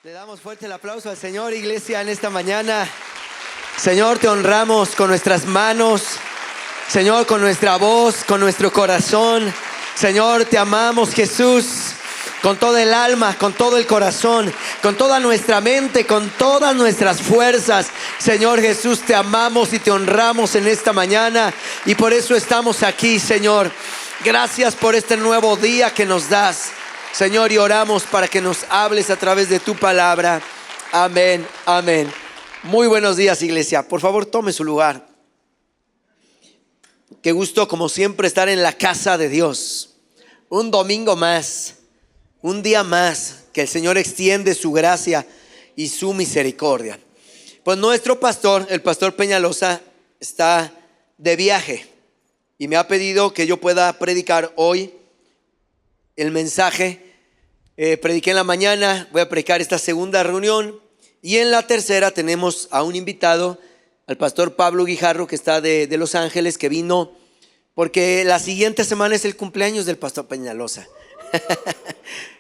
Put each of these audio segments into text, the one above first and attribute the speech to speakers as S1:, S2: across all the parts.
S1: Le damos fuerte el aplauso al Señor, iglesia, en esta mañana. Señor, te honramos con nuestras manos, Señor, con nuestra voz, con nuestro corazón. Señor, te amamos, Jesús, con todo el alma, con todo el corazón, con toda nuestra mente, con todas nuestras fuerzas. Señor Jesús, te amamos y te honramos en esta mañana, y por eso estamos aquí, Señor. Gracias por este nuevo día que nos das, Señor, y oramos para que nos hables a través de tu palabra. Amén, amén. Muy buenos días, iglesia. Por favor, tome su lugar. Qué gusto, como siempre, estar en la casa de Dios. Un domingo más, un día más que el Señor extiende su gracia y su misericordia. Pues nuestro pastor, el pastor Peñalosa, está de viaje y me ha pedido que yo pueda predicar hoy el mensaje. Prediqué en la mañana, voy a predicar esta segunda reunión, y en la tercera tenemos a un invitado, al pastor Pablo Guijarro, que está de Los Ángeles, que vino porque la siguiente semana es el cumpleaños del pastor Peñalosa.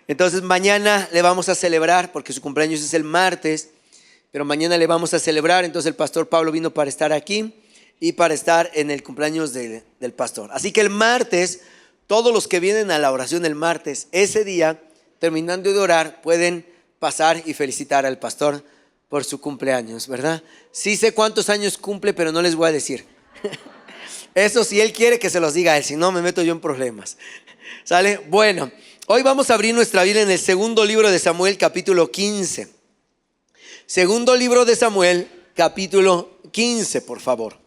S1: Entonces mañana le vamos a celebrar, porque su cumpleaños es el martes, pero mañana le vamos a celebrar. Entonces el pastor Pablo vino para estar aquí y para estar en el cumpleaños del pastor. Así que el martes, todos los que vienen a la oración el martes, ese día, terminando de orar, pueden pasar y felicitar al pastor por su cumpleaños, ¿verdad? Sí sé cuántos años cumple, pero no les voy a decir. Eso si él quiere que se los diga a él, si no me meto yo en problemas. ¿Sale? Bueno, hoy vamos a abrir nuestra Biblia en el segundo libro de Samuel, capítulo 15. Segundo libro de Samuel, capítulo 15, por favor.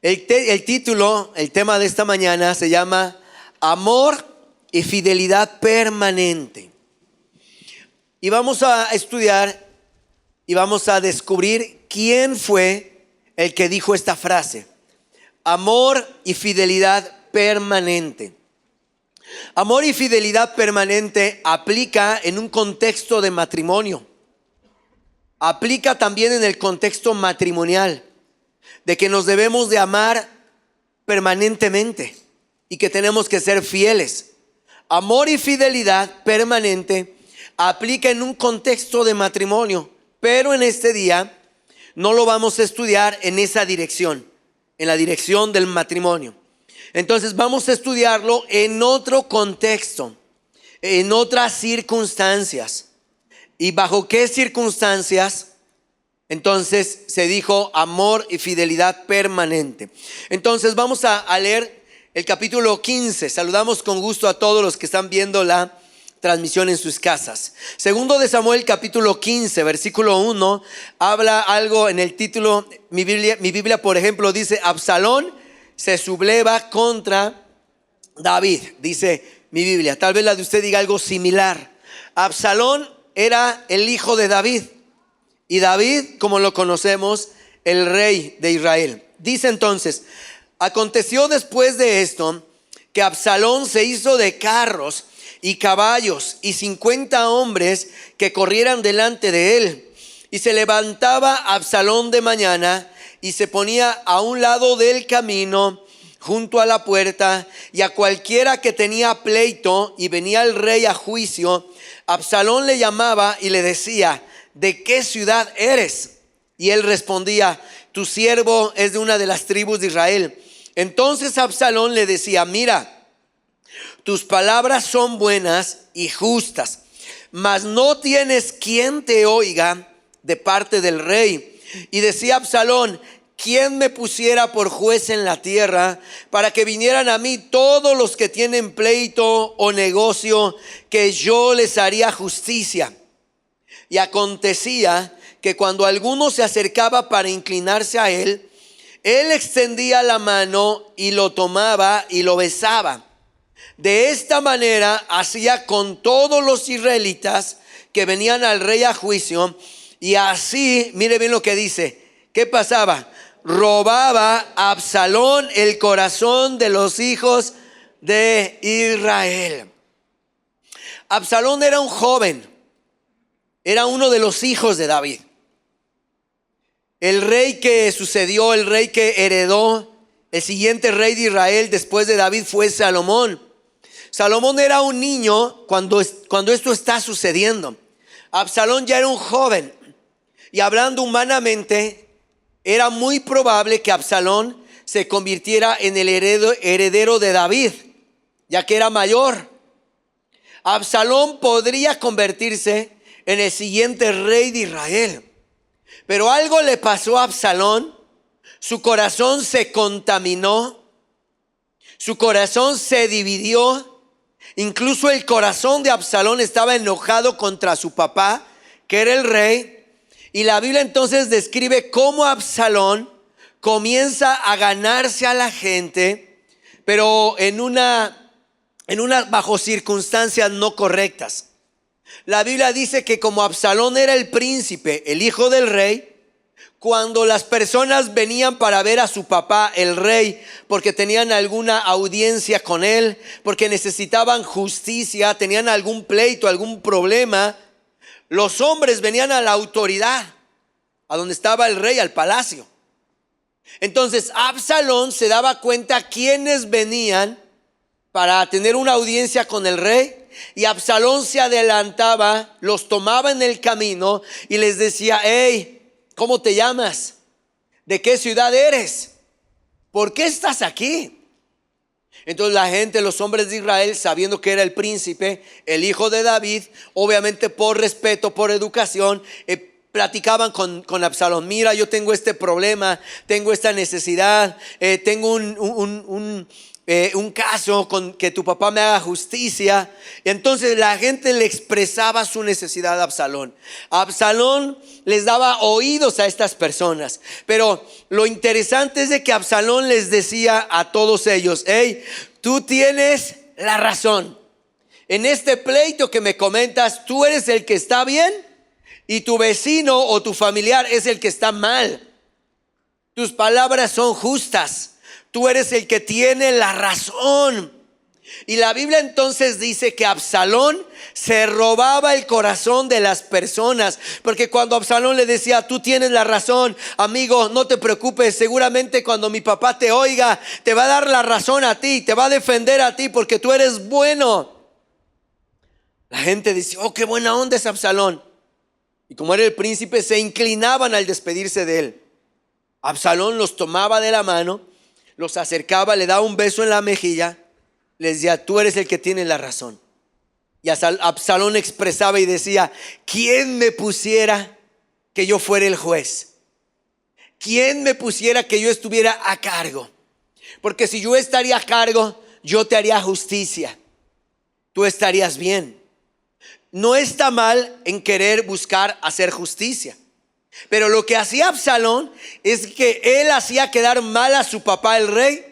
S1: El título, el tema de esta mañana se llama Amor y fidelidad permanente. Y vamos a estudiar y vamos a descubrir quién fue el que dijo esta frase: amor y fidelidad permanente. Amor y fidelidad permanente aplica en un contexto de matrimonio. Aplica también en el contexto matrimonial, de que nos debemos de amar permanentemente y que tenemos que ser fieles. Amor y fidelidad permanente aplica en un contexto de matrimonio, pero en este día no lo vamos a estudiar en esa dirección, en la dirección del matrimonio. Entonces vamos a estudiarlo en otro contexto, en otras circunstancias. ¿Y bajo qué circunstancias? Entonces se dijo amor y fidelidad permanente. Entonces vamos a leer el capítulo 15. Saludamos con gusto a todos los que están viendo la transmisión en sus casas. Segundo de Samuel, capítulo 15, versículo 1, habla algo en el título. Mi Biblia, por ejemplo, dice: Absalón se subleva contra David. Dice mi Biblia. Tal vez la de usted diga algo similar. Absalón era el hijo de David, y David, como lo conocemos, el rey de Israel. Dice entonces: aconteció después de esto que Absalón se hizo de carros y caballos y 50 hombres que corrieran delante de él. Y se levantaba Absalón de mañana y se ponía a un lado del camino junto a la puerta, y a cualquiera que tenía pleito y venía el rey a juicio, Absalón le llamaba y le decía: ¿de qué ciudad eres? Y él respondía: tu siervo es de una de las tribus de Israel. Entonces Absalón le decía: mira, tus palabras son buenas y justas, mas no tienes quien te oiga de parte del rey. Y decía Absalón: ¿quién me pusiera por juez en la tierra para que vinieran a mí todos los que tienen pleito o negocio, que yo les haría justicia? Y acontecía que cuando alguno se acercaba para inclinarse a él, él extendía la mano y lo tomaba y lo besaba. De esta manera hacía con todos los israelitas que venían al rey a juicio. Y así, mire bien lo que dice. ¿Qué pasaba? Robaba a Absalón el corazón de los hijos de Israel. Absalón era un joven, era uno de los hijos de David. El rey que sucedió, el rey que heredó, el siguiente rey de Israel después de David fue Salomón. Salomón era un niño cuando esto está sucediendo. Absalón ya era un joven y hablando humanamente, era muy probable que Absalón se convirtiera en el heredero de David, ya que era mayor. Absalón podría convertirse en el siguiente rey de Israel. Pero algo le pasó a Absalón. Su corazón se contaminó. Su corazón se dividió. Incluso el corazón de Absalón estaba enojado contra su papá, que era el rey. Y la Biblia entonces describe cómo Absalón comienza a ganarse a la gente, pero bajo circunstancias no correctas. La Biblia dice que como Absalón era el príncipe, el hijo del rey, cuando las personas venían para ver a su papá, el rey, porque tenían alguna audiencia con él, porque necesitaban justicia, tenían algún pleito, algún problema, los hombres venían a la autoridad, a donde estaba el rey, al palacio. Entonces Absalón se daba cuenta quiénes venían para tener una audiencia con el rey, y Absalón se adelantaba, los tomaba en el camino y les decía: hey, ¿cómo te llamas? ¿De qué ciudad eres? ¿Por qué estás aquí? Entonces la gente, los hombres de Israel, sabiendo que era el príncipe, el hijo de David, obviamente por respeto, por educación, platicaban con Absalón: mira, yo tengo este problema, tengo esta necesidad, tengo un caso con que tu papá me haga justicia. Y entonces la gente le expresaba su necesidad a Absalón. Absalón les daba oídos a estas personas, pero lo interesante es de que Absalón les decía a todos ellos: hey, tú tienes la razón. En este pleito que me comentas, tú eres el que está bien y tu vecino o tu familiar es el que está mal. Tus palabras son justas. Tú eres el que tiene la razón. Y la Biblia entonces dice que Absalón se robaba el corazón de las personas, porque cuando Absalón le decía: tú tienes la razón, amigo, no te preocupes, seguramente cuando mi papá te oiga, te va a dar la razón a ti, te va a defender a ti porque tú eres bueno. La gente dice: oh, qué buena onda es Absalón. Y como era el príncipe, se inclinaban al despedirse de él. Absalón los tomaba de la mano, los acercaba, le daba un beso en la mejilla, les decía: tú eres el que tiene la razón. Y Absalón expresaba y decía: ¿quién me pusiera que yo fuera el juez? ¿Quién me pusiera que yo estuviera a cargo? Porque si yo estaría a cargo, yo te haría justicia, tú estarías bien. No está mal en querer buscar hacer justicia, pero lo que hacía Absalón es que él hacía quedar mal a su papá, el rey,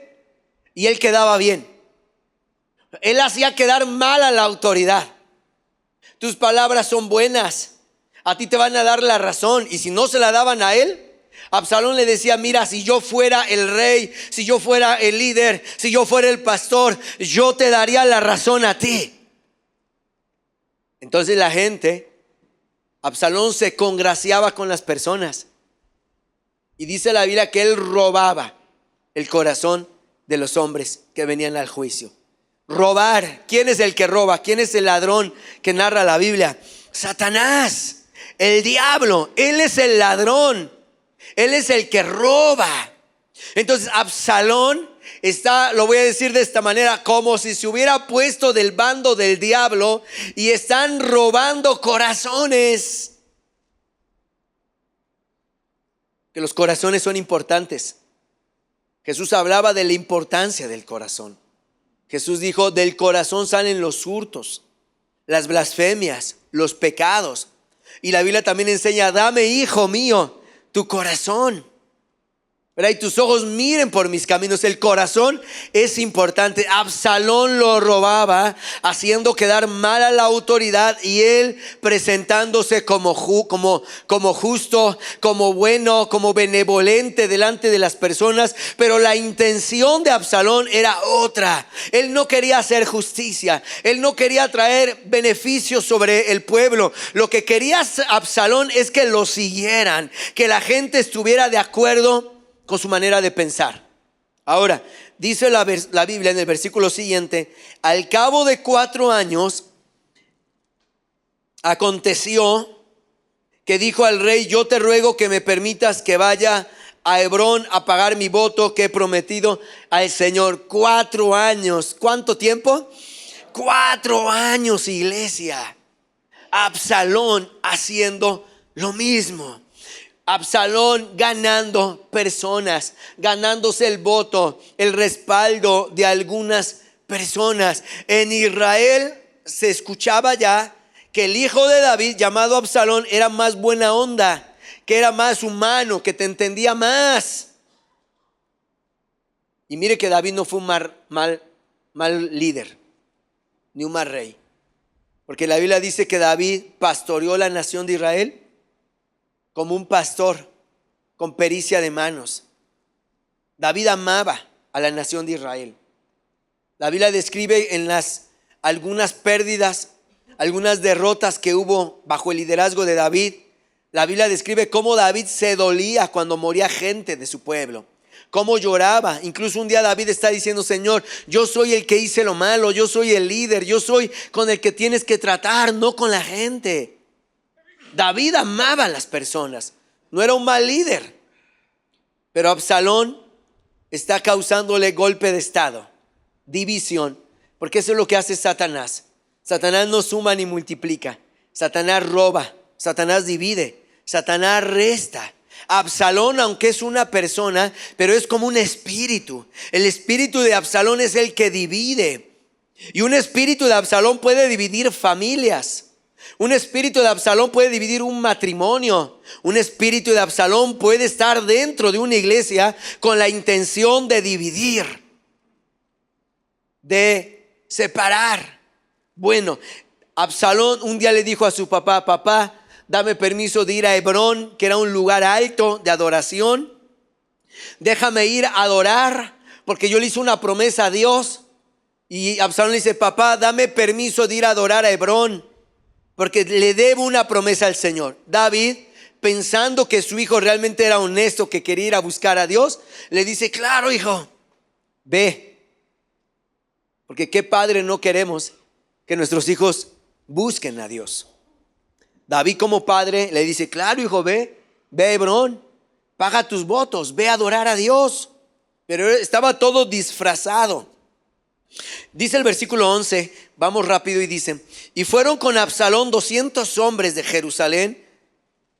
S1: y él quedaba bien. Él hacía quedar mal a la autoridad. Tus palabras son buenas, a ti te van a dar la razón. Y si no se la daban a él, Absalón le decía: mira, si yo fuera el rey, si yo fuera el líder, si yo fuera el pastor, yo te daría la razón a ti. Entonces la gente, Absalón se congraciaba con las personas, y dice la Biblia que él robaba el corazón de los hombres que venían al juicio. Robar. ¿Quién es el que roba? ¿Quién es el ladrón que narra la Biblia? Satanás, el diablo. Él es el ladrón, él es el que roba. Entonces Absalón está, lo voy a decir de esta manera, como si se hubiera puesto del bando del diablo y están robando corazones. Que los corazones son importantes. Jesús hablaba de la importancia del corazón. Jesús dijo: del corazón salen los hurtos, las blasfemias, los pecados. Y la Biblia también enseña: dame, hijo mío, tu corazón, ¿verdad? Y tus ojos miren por mis caminos. El corazón es importante. Absalón lo robaba, haciendo quedar mal a la autoridad, y él presentándose como justo, como bueno, como benevolente delante de las personas. Pero la intención de Absalón era otra. Él no quería hacer justicia, él no quería traer beneficios sobre el pueblo. Lo que quería Absalón es que lo siguieran, que la gente estuviera de acuerdo con su manera de pensar. Ahora, dice la Biblia en el versículo siguiente: al cabo de 4 años, aconteció que dijo al rey: yo te ruego que me permitas que vaya a Hebrón a pagar mi voto que he prometido al Señor. 4 años. ¿Cuánto tiempo? 4 años, iglesia. Absalón haciendo lo mismo. Absalón ganando personas, ganándose el voto, el respaldo de algunas personas. En Israel se escuchaba ya que el hijo de David, llamado Absalón, era más buena onda, que era más humano, que te entendía más. Y mire que David no fue un mal líder, ni un mal rey. Porque la Biblia dice que David pastoreó la nación de Israel como un pastor con pericia de manos. David amaba a la nación de Israel. La Biblia describe en algunas pérdidas, algunas derrotas que hubo bajo el liderazgo de David. La Biblia describe cómo David se dolía cuando moría gente de su pueblo, cómo lloraba. Incluso un día David está diciendo: Señor, yo soy el que hice lo malo, yo soy el líder, yo soy con el que tienes que tratar, no con la gente. David amaba a las personas, no era un mal líder. Pero Absalón está causándole golpe de estado, división, porque eso es lo que hace Satanás. Satanás no suma ni multiplica. Satanás roba, Satanás divide, Satanás resta. Absalón, aunque es una persona, pero es como un espíritu. El espíritu de Absalón es el que divide. Y un espíritu de Absalón puede dividir familias. Un espíritu de Absalón puede dividir un matrimonio. Un espíritu de Absalón puede estar dentro de una iglesia con la intención de dividir, de separar. Bueno, Absalón un día le dijo a su papá: papá, dame permiso de ir a Hebrón, que era un lugar alto de adoración. Déjame ir a adorar, porque yo le hice una promesa a Dios. Y Absalón le dice: papá, dame permiso de ir a adorar a Hebrón, porque le debo una promesa al Señor. David, pensando que su hijo realmente era honesto, que quería ir a buscar a Dios, le dice: claro, hijo, ve. Porque qué padre no queremos que nuestros hijos busquen a Dios. David, como padre, le dice: claro, hijo, ve a Hebrón, paga tus votos, ve a adorar a Dios. Pero estaba todo disfrazado. Dice el versículo 11, vamos rápido, y dice: y fueron con Absalón 200 hombres de Jerusalén,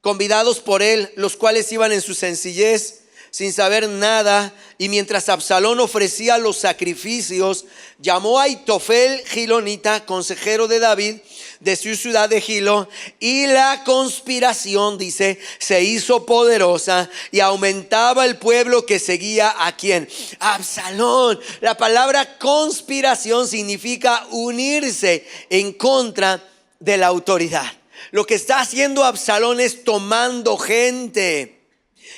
S1: convidados por él, los cuales iban en su sencillez, sin saber nada. Y mientras Absalón ofrecía los sacrificios, llamó a Ahitofel Gilonita, consejero de David, de su ciudad de Gilo, y la conspiración, dice, se hizo poderosa y aumentaba el pueblo que seguía a ¿quién? Absalón. La palabra conspiración significa unirse en contra de la autoridad. Lo que está haciendo Absalón es tomando gente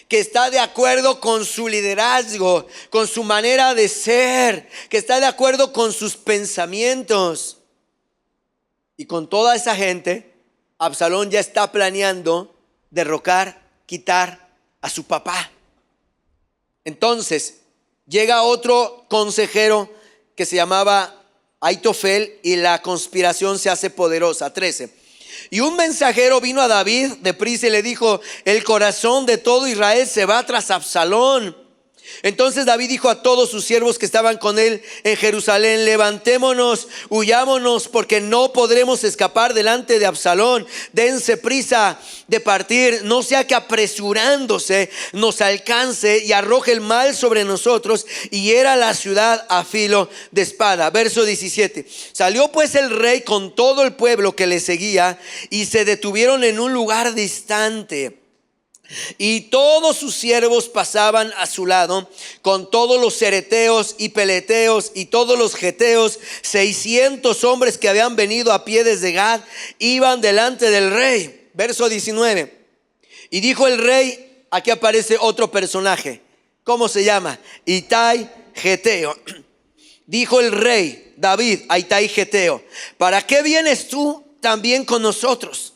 S1: que está de acuerdo con su liderazgo, con su manera de ser, que está de acuerdo con sus pensamientos. Y con toda esa gente, Absalón ya está planeando derrocar, quitar a su papá. Entonces llega otro consejero que se llamaba Ahitofel, y la conspiración se hace poderosa. 13. Y un mensajero vino a David deprisa y le dijo: el corazón de todo Israel se va tras Absalón. Entonces David dijo a todos sus siervos que estaban con él en Jerusalén: levantémonos, huyámonos, porque no podremos escapar delante de Absalón. Dense prisa de partir, no sea que apresurándose nos alcance y arroje el mal sobre nosotros y hiera la ciudad a filo de espada. Verso 17. Salió pues el rey con todo el pueblo que le seguía, y se detuvieron en un lugar distante. Y todos sus siervos pasaban a su lado, con todos los cereteos y peleteos y todos los geteos. 600 hombres que habían venido a pie desde Gad iban delante del rey. Verso 19. Y dijo el rey, aquí aparece otro personaje. ¿Cómo se llama? Itai Geteo. Dijo el rey David a Itai Geteo: ¿para qué vienes tú también con nosotros?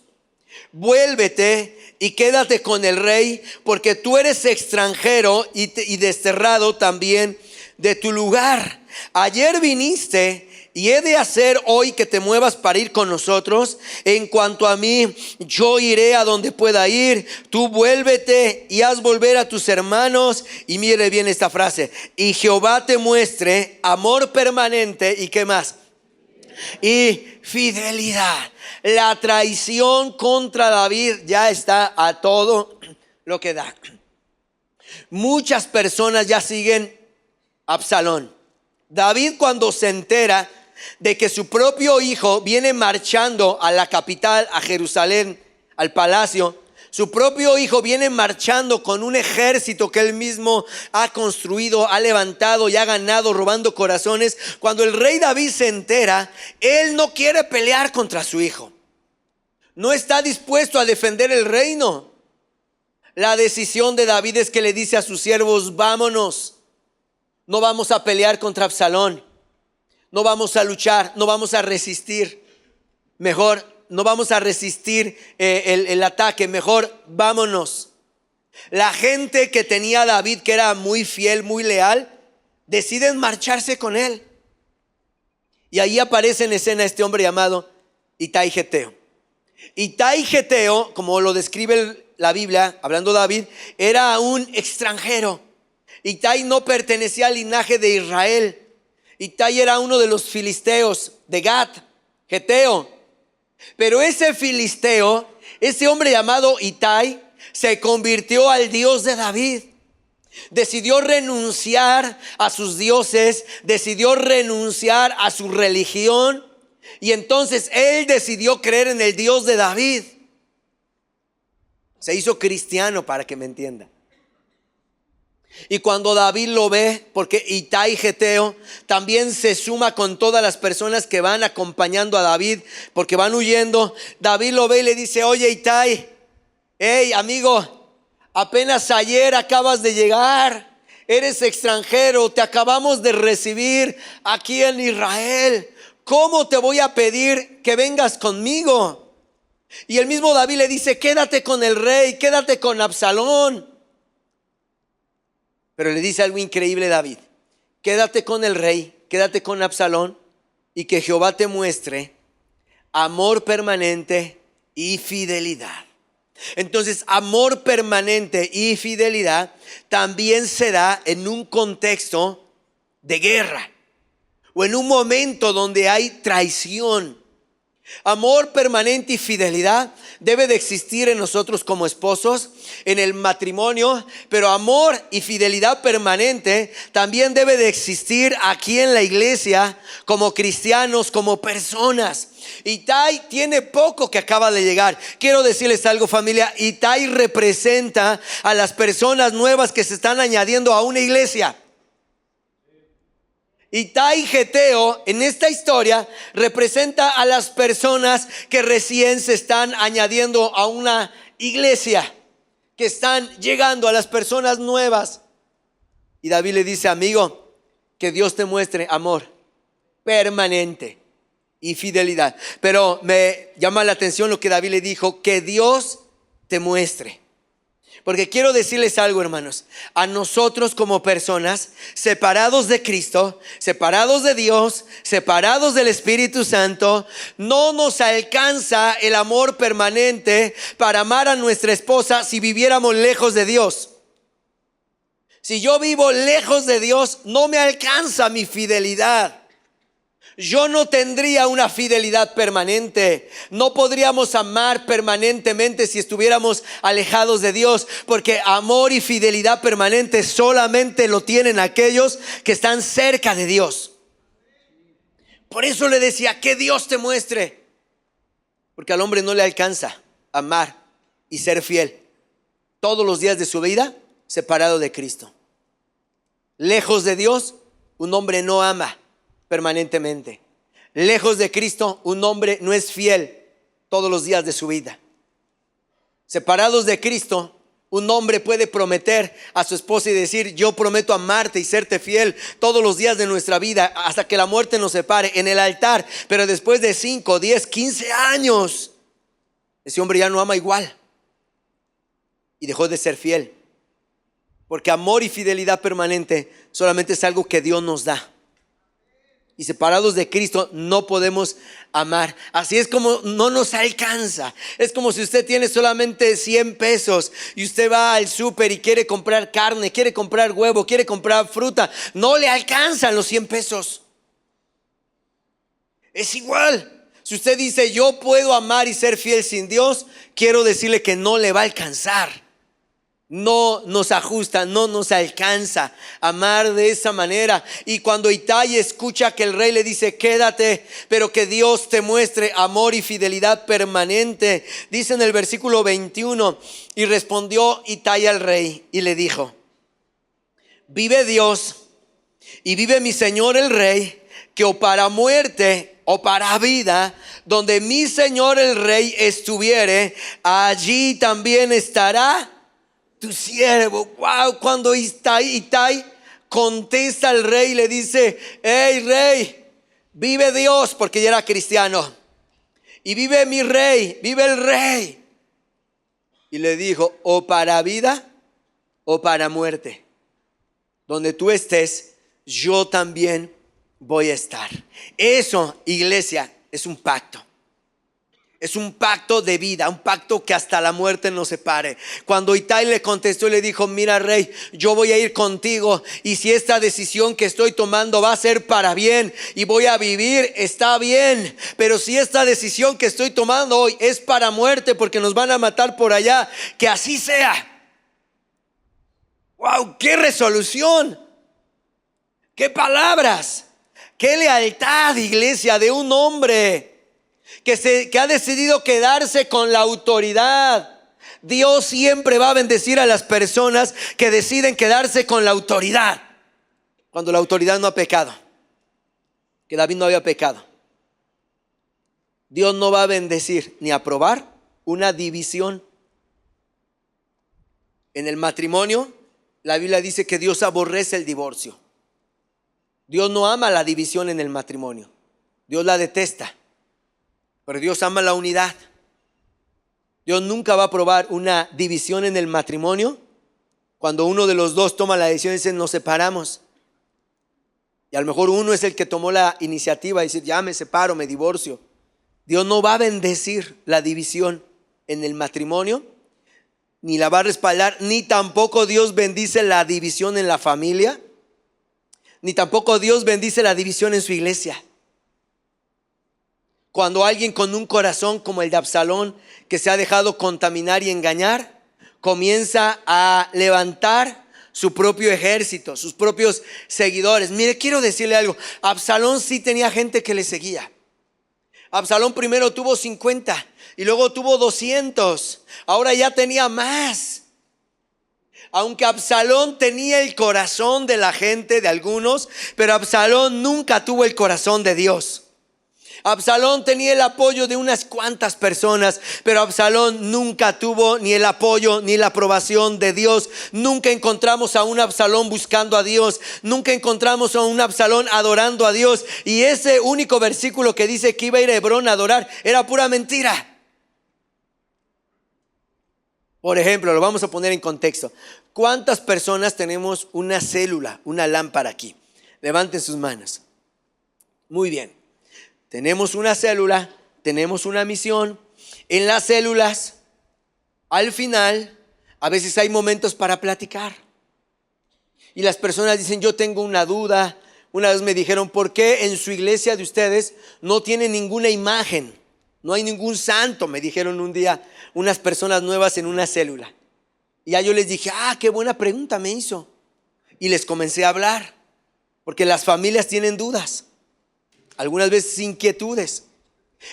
S1: Vuélvete y quédate con el rey, porque tú eres extranjero y desterrado también de tu lugar. Ayer viniste y he de hacer hoy que te muevas para ir con nosotros. En cuanto a mí, yo iré a donde pueda ir. Tú vuélvete y haz volver a tus hermanos. Y mire bien esta frase: y Jehová te muestre amor permanente. ¿Y qué más? Y fidelidad. La traición contra David ya está a todo lo que da. Muchas personas ya siguen a Absalón. David, cuando se entera de que su propio hijo viene marchando a la capital, a Jerusalén, al palacio, su propio hijo viene marchando con un ejército que él mismo ha construido, ha levantado y ha ganado, robando corazones. Cuando el rey David se entera, él no quiere pelear contra su hijo. No está dispuesto a defender el reino. La decisión de David es que le dice a sus siervos: vámonos, no vamos a pelear contra Absalón, no vamos a luchar, no vamos a resistir. Mejor no vamos a resistir el ataque, mejor vámonos. La gente que tenía a David, que era muy fiel, muy leal, deciden marcharse con él. Y ahí aparece en escena este hombre llamado Ittai Geteo. Ittai Geteo, como lo describe la Biblia, hablando de David, era un extranjero. Ittai no pertenecía al linaje de Israel. Ittai era uno de los filisteos de Gat, Geteo. Pero ese filisteo, ese hombre llamado Ittai, se convirtió al Dios de David. Decidió renunciar a sus dioses, decidió renunciar a su religión, y entonces él decidió creer en el Dios de David. Se hizo cristiano, para que me entienda. Y cuando David lo ve, porque Ittai Geteo también se suma con todas las personas que van acompañando a David, porque van huyendo, David lo ve y le dice: oye, Ittai, hey amigo, apenas ayer acabas de llegar, eres extranjero, te acabamos de recibir aquí en Israel. ¿Cómo te voy a pedir que vengas conmigo? Y el mismo David le dice: quédate con el rey, quédate con Absalón. Pero le dice algo increíble David: quédate con el rey, quédate con Absalón, y que Jehová te muestre amor permanente y fidelidad. Entonces, amor permanente y fidelidad también se da en un contexto de guerra o en un momento donde hay traición. Amor permanente y fidelidad debe de existir en nosotros como esposos, en el matrimonio, pero amor y fidelidad permanente también debe de existir aquí en la iglesia, como cristianos, como personas. Ittai tiene poco que acaba de llegar. Quiero decirles algo, familia: Ittai representa a las personas nuevas que se están añadiendo a una iglesia. Ittai Geteo en esta historia representa a las personas que recién se están añadiendo a una iglesia, que están llegando, a las personas nuevas. Y David le dice: amigo, que Dios te muestre amor permanente y fidelidad. Pero me llama la atención lo que David le dijo: que Dios te muestre. Porque quiero decirles algo, hermanos: a nosotros como personas separados de Cristo, separados de Dios, separados del Espíritu Santo, no nos alcanza el amor permanente para amar a nuestra esposa si viviéramos lejos de Dios. Si yo vivo lejos de Dios, no me alcanza mi fidelidad. Yo no tendría una fidelidad permanente. No podríamos amar permanentemente si estuviéramos alejados de Dios, porque amor y fidelidad permanente solamente lo tienen aquellos que están cerca de Dios. Por eso le decía: que Dios te muestre, porque al hombre no le alcanza amar y ser fiel todos los días de su vida separado de Cristo. Lejos de Dios, un hombre no ama permanentemente. Lejos de Cristo, un hombre no es fiel todos los días de su vida. Separados de Cristo, un hombre puede prometer a su esposa y decir: yo prometo amarte y serte fiel todos los días de nuestra vida hasta que la muerte nos separe, en el altar. Pero después de 5, 10, 15 años, ese hombre ya no ama igual y dejó de ser fiel. Porque amor y fidelidad permanente solamente es algo que Dios nos da. Y separados de Cristo no podemos amar. Así es como no nos alcanza. Es como si usted tiene solamente 100 pesos y usted va al súper y quiere comprar carne, quiere comprar huevo, quiere comprar fruta. No le alcanzan los 100 pesos. Es igual. Si usted dice yo puedo amar y ser fiel sin Dios, quiero decirle que no le va a alcanzar. No nos ajusta, no nos alcanza amar de esa manera. Y cuando Itai escucha que el rey le dice quédate, pero que Dios te muestre amor y fidelidad permanente, dice en el versículo 21, y respondió Itai al rey y le dijo: vive Dios y vive mi señor el rey, que o para muerte o para vida, donde mi señor el rey estuviere, allí también estará tu siervo. Wow, cuando Itai contesta al rey, le dice: hey rey, vive Dios, porque ya era cristiano, y vive mi rey, vive el rey. Y le dijo: o para vida o para muerte, donde tú estés, yo también voy a estar. Eso, iglesia, es un pacto. Es un pacto de vida, un pacto que hasta la muerte nos separe. Cuando Itai le contestó y le dijo: mira rey, yo voy a ir contigo, y si esta decisión que estoy tomando va a ser para bien y voy a vivir, está bien. Pero si esta decisión que estoy tomando hoy es para muerte, porque nos van a matar por allá, que así sea. Wow, qué resolución, qué palabras, qué lealtad, iglesia, de un hombre que ha decidido quedarse con la autoridad. Dios siempre va a bendecir a las personas que deciden quedarse con la autoridad, cuando la autoridad no ha pecado, que David no había pecado. Dios no va a bendecir ni aprobar una división. En el matrimonio, la Biblia dice que Dios aborrece el divorcio. Dios no ama la división en el matrimonio, Dios la detesta. Pero Dios ama la unidad. Dios nunca va a aprobar una división en el matrimonio cuando uno de los dos toma la decisión y dice nos separamos. Y a lo mejor uno es el que tomó la iniciativa de decir ya me separo, me divorcio. Dios no va a bendecir la división en el matrimonio, ni la va a respaldar, ni tampoco Dios bendice la división en la familia, ni tampoco Dios bendice la división en su iglesia. Cuando alguien con un corazón como el de Absalón, que se ha dejado contaminar y engañar, comienza a levantar su propio ejército, sus propios seguidores. Mire, quiero decirle algo. Absalón sí tenía gente que le seguía. Absalón primero tuvo 50 y luego tuvo 200. Ahora ya tenía más. Aunque Absalón tenía el corazón de la gente, de algunos, pero Absalón nunca tuvo el corazón de Dios. Absalón tenía el apoyo de unas cuantas personas, pero Absalón nunca tuvo ni el apoyo ni la aprobación de Dios. Nunca encontramos a un Absalón buscando a Dios. Nunca encontramos a un Absalón adorando a Dios. Y ese único versículo que dice que iba a ir a Hebrón a adorar era pura mentira. Por ejemplo, lo vamos a poner en contexto. ¿Cuántas personas tenemos una célula, una lámpara aquí? Levanten sus manos. Muy bien. Tenemos una célula, tenemos una misión. En las células, al final, a veces hay momentos para platicar. Y las personas dicen, yo tengo una duda. Una vez me dijeron, ¿por qué en su iglesia de ustedes no tiene ninguna imagen? No hay ningún santo, me dijeron un día unas personas nuevas en una célula. Y ya yo les dije, qué buena pregunta me hizo. Y les comencé a hablar, porque las familias tienen dudas. Algunas veces inquietudes.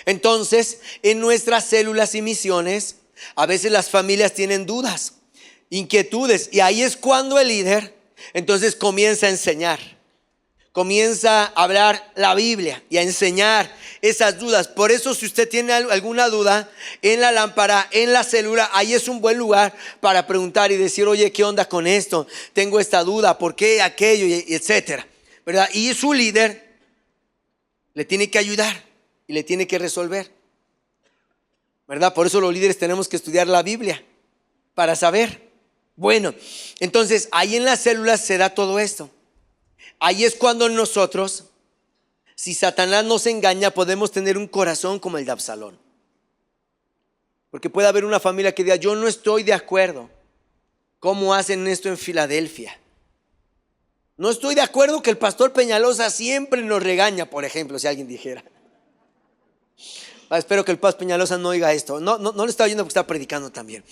S1: Entonces, en nuestras células y misiones, a veces las familias tienen dudas, inquietudes. Y ahí es cuando el líder entonces comienza a enseñar. Comienza a hablar la Biblia y a enseñar esas dudas. Por eso, si usted tiene alguna duda en la lámpara, en la célula, ahí es un buen lugar para preguntar y decir, oye, ¿qué onda con esto? Tengo esta duda, ¿por qué aquello? Y etcétera, ¿verdad? Y su líder le tiene que ayudar y le tiene que resolver, ¿verdad? Por eso los líderes tenemos que estudiar la Biblia para saber. Bueno, entonces ahí en las células se da todo esto. Ahí es cuando nosotros si Satanás nos engaña, podemos tener un corazón como el de Absalón. Porque puede haber una familia que diga: yo no estoy de acuerdo. ¿Cómo hacen esto en Filadelfia? No estoy de acuerdo que el pastor Peñalosa siempre nos regaña, por ejemplo, si alguien dijera. Espero que el pastor Peñalosa no oiga esto. No le estaba oyendo porque está predicando también.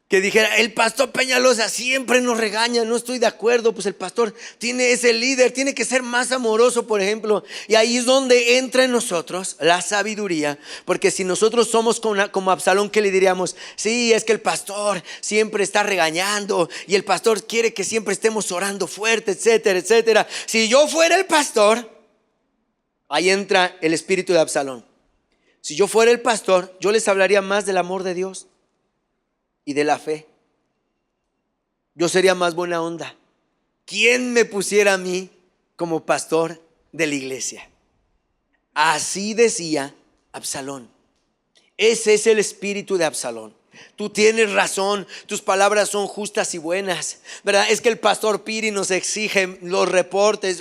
S1: Que dijera: el pastor Peñalosa siempre nos regaña, no estoy de acuerdo. Pues el pastor es el líder, tiene que ser más amoroso, por ejemplo. Y ahí es donde entra en nosotros la sabiduría. Porque si nosotros somos como Absalón, ¿qué le diríamos? Sí, es que el pastor siempre está regañando y el pastor quiere que siempre estemos orando fuerte, etcétera, etcétera. Si yo fuera el pastor, ahí entra el espíritu de Absalón. Si yo fuera el pastor, yo les hablaría más del amor de Dios y de la fe. Yo sería más buena onda. ¿Quién me pusiera a mí como pastor de la iglesia? Así decía Absalón. Ese es el espíritu de Absalón. Tú tienes razón, tus palabras son justas y buenas, ¿verdad? Es que el pastor Piri nos exige los reportes.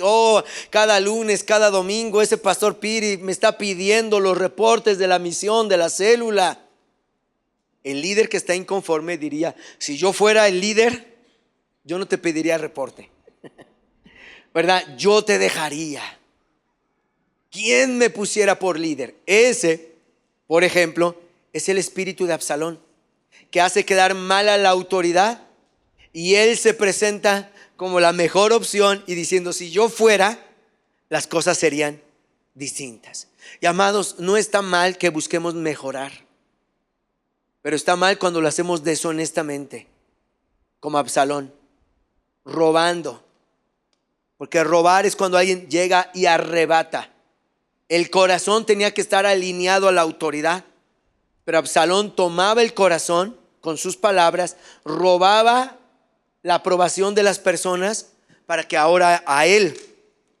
S1: Cada lunes, cada domingo ese pastor Piri me está pidiendo los reportes de la misión, de la célula. El líder que está inconforme diría: si yo fuera el líder, yo no te pediría reporte, ¿verdad? Yo te dejaría. ¿Quién me pusiera por líder? Ese, por ejemplo, es el espíritu de Absalón, que hace quedar mal a la autoridad, y él se presenta como la mejor opción y diciendo: si yo fuera, las cosas serían distintas. Y amados, no está mal que busquemos mejorar, pero está mal cuando lo hacemos deshonestamente, como Absalón, robando. Porque robar es cuando alguien llega y arrebata. El corazón tenía que estar alineado a la autoridad, pero Absalón tomaba el corazón con sus palabras, robaba la aprobación de las personas para que ahora a él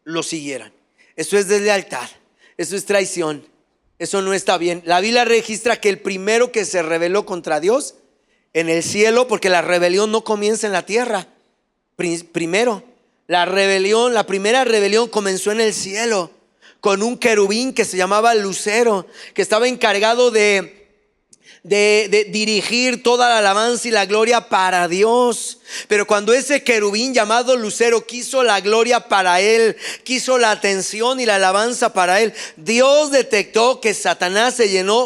S1: lo siguieran. Eso es deslealtad, eso es traición, eso no está bien. La Biblia registra que el primero que se rebeló contra Dios en el cielo, porque la rebelión no comienza en la tierra. Primero, la primera rebelión comenzó en el cielo, con un querubín que se llamaba Lucero, que estaba encargado de dirigir toda la alabanza y la gloria para Dios. Pero cuando ese querubín llamado Lucero quiso la gloria para él, quiso la atención y la alabanza para él, Dios detectó que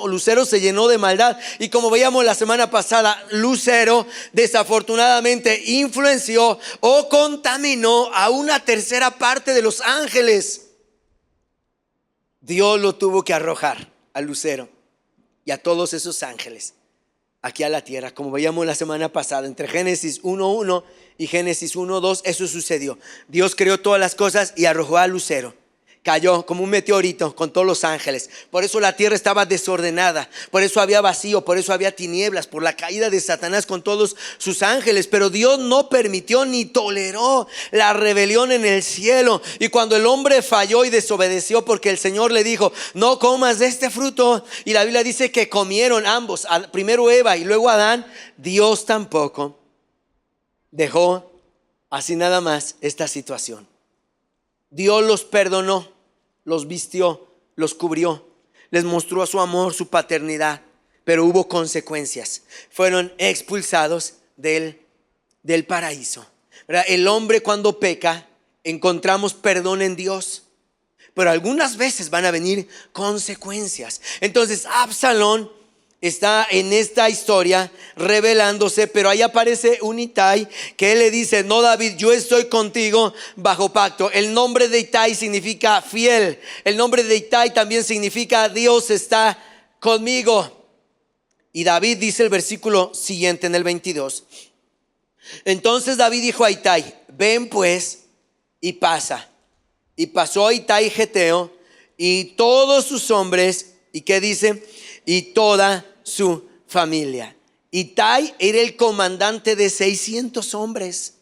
S1: Lucero se llenó de maldad. Y como veíamos la semana pasada, Lucero desafortunadamente influenció o contaminó a una tercera parte de los ángeles. Dios lo tuvo que arrojar a Lucero y a todos esos ángeles aquí a la tierra, como veíamos la semana pasada. Entre Génesis 1:1 y Génesis 1:2 eso sucedió. Dios creó todas las cosas y arrojó a Lucero. Cayó como un meteorito con todos los ángeles. Por eso la tierra estaba desordenada, por eso había vacío, por eso había tinieblas, por la caída de Satanás con todos sus ángeles. Pero Dios no permitió ni toleró la rebelión en el cielo. Y cuando el hombre falló y desobedeció, porque el Señor le dijo: no comas de este fruto, y la Biblia dice que comieron ambos, primero Eva y luego Adán, Dios tampoco dejó así nada más esta situación. Dios los perdonó, los vistió, los cubrió, les mostró su amor, su paternidad, pero hubo consecuencias. Fueron expulsados del paraíso, ¿verdad? El hombre, cuando peca, encontramos perdón en Dios, pero algunas veces van a venir consecuencias. Entonces Absalón está en esta historia revelándose, pero ahí aparece un Ittai que le dice: no, David, yo estoy contigo bajo pacto. El nombre de Ittai significa fiel. El nombre de Ittai también significa Dios está conmigo. Y David dice el versículo siguiente en el 22: entonces David dijo a Ittai: ven pues y pasa. Y pasó a Ittai Geteo y todos sus hombres, ¿y qué dice? Y toda su familia. Ittai era el comandante de 600 hombres.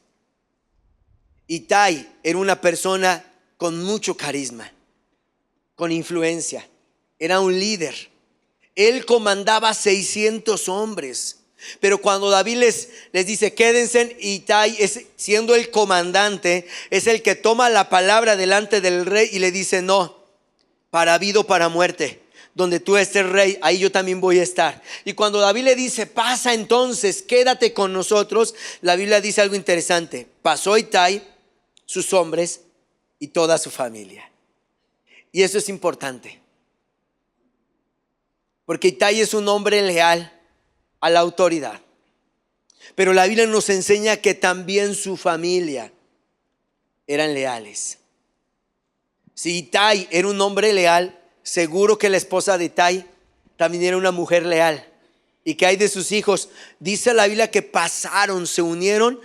S1: Ittai era una persona con mucho carisma, con influencia. Era un líder. Él comandaba 600 hombres. Pero cuando David les dice: quédense, Ittai, siendo el comandante, es el que toma la palabra delante del rey y le dice: no, para vida o para muerte. Donde tú estés rey, ahí yo también voy a estar. Y cuando David le dice, pasa entonces, quédate con nosotros, la Biblia dice algo interesante. Pasó Ittai, sus hombres y toda su familia. Y eso es importante. Porque Ittai es un hombre leal a la autoridad. Pero la Biblia nos enseña que también su familia eran leales. Si Ittai era un hombre leal, seguro que la esposa de Ittai también era una mujer leal. ¿Y qué hay de sus hijos? Dice la Biblia que pasaron, se unieron